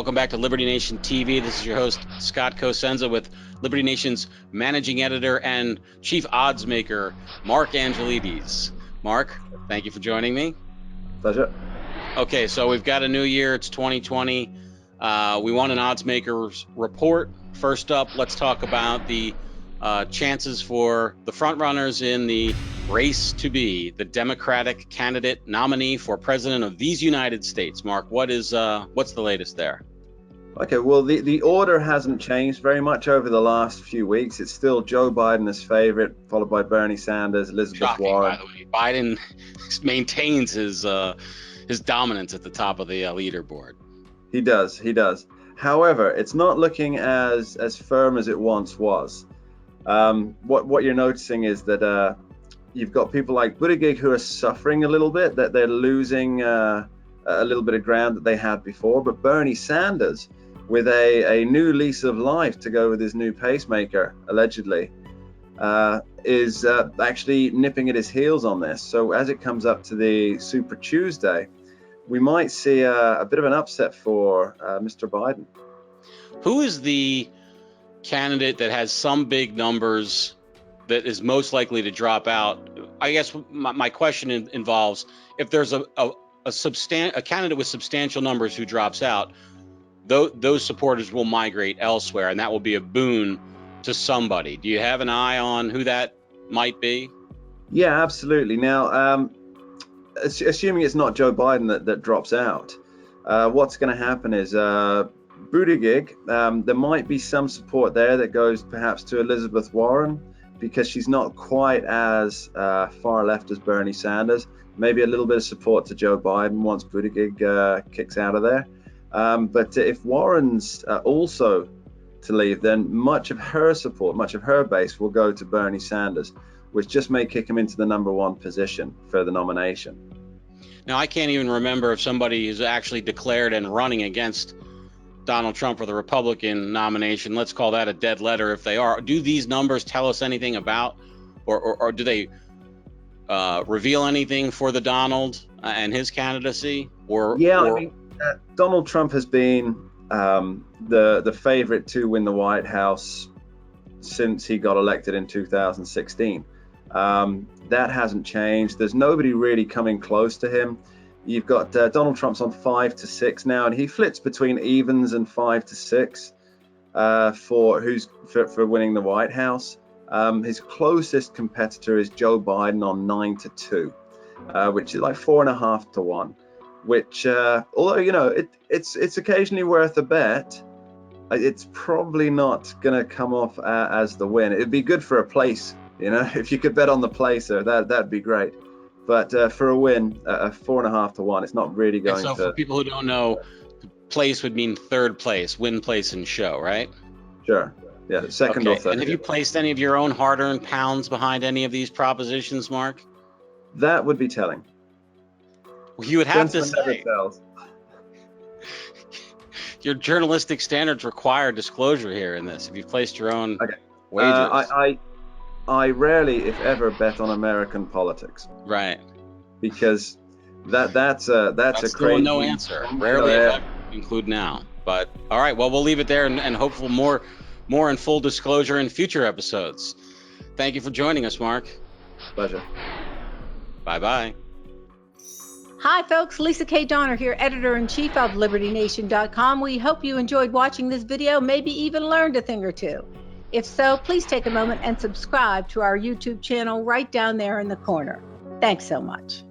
Welcome back to Liberty Nation TV. This is your host, Scott Cosenza, with Liberty Nation's managing editor and chief odds maker, Mark Angelides. Mark, thank you for joining me. Pleasure. Okay, so we've got a new year. It's 2020. We want an odds maker's report. First up, let's talk about the chances for the frontrunners in the race to be the Democratic candidate nominee for president of these United States. Mark, what's the latest there? Okay, well, the order hasn't changed very much over the last few weeks. It's still Joe Biden as favorite, followed by Bernie Sanders, Elizabeth Warren. By the way, Biden maintains his dominance at the top of the leaderboard. He does. However, it's not looking as firm as it once was. What you're noticing is that you've got people like Buttigieg who are suffering a little bit, that they're losing a little bit of ground that they had before. But Bernie Sanders, with a new lease of life to go with his new pacemaker, allegedly, is actually nipping at his heels on this. So as it comes up to the Super Tuesday, we might see a bit of an upset for Mr. Biden. Who is the candidate that has some big numbers that is most likely to drop out? I guess my question involves, if there's a candidate with substantial numbers who drops out, those supporters will migrate elsewhere, and that will be a boon to somebody. Do you have an eye on who that might be? Yeah, absolutely. Now, assuming it's not Joe Biden that drops out, what's going to happen is Buttigieg, there might be some support there that goes perhaps to Elizabeth Warren, because she's not quite as far left as Bernie Sanders. Maybe a little bit of support to Joe Biden once Buttigieg kicks out of there. But if Warren's also to leave, then much of her support, much of her base will go to Bernie Sanders, which just may kick him into the #1 position for the nomination. Now, I can't even remember if somebody is actually declared and running against Donald Trump for the Republican nomination. Let's call that a dead letter if they are. Do these numbers tell us anything about, or do they reveal anything for the Donald and his candidacy? Donald Trump has been the favorite to win the White House since he got elected in 2016. That hasn't changed. There's nobody really coming close to him. You've got Donald Trump's on 5 to 6 now, and he flits between evens and 5 to 6 for winning the White House. His closest competitor is Joe Biden on 9 to 2, which is like 4.5 to 1. Which, although it's occasionally worth a bet, it's probably not going to come off as the win. It'd be good for a place, if you could bet on the placer, that'd be great. But for a win, a 4.5 to 1, it's not really going to. For people who don't know, place would mean third place, win, place, and show, right? Sure. Yeah, second or third. And have you placed any of your own hard-earned pounds behind any of these propositions, Mark? That would be telling. Well, you would have to say. Your journalistic standards require disclosure here in this. If you've placed your own wagers. I rarely, if ever, bet on American politics. Right. Because that's a crazy. No answer. Rarely, if ever, include now. But all right, well, we'll leave it there, and hopefully more in full disclosure in future episodes. Thank you for joining us, Mark. Pleasure. Bye-bye. Hi, folks. Lisa K. Donner here, editor-in-chief of LibertyNation.com. We hope you enjoyed watching this video, maybe even learned a thing or two. If so, please take a moment and subscribe to our YouTube channel right down there in the corner. Thanks so much.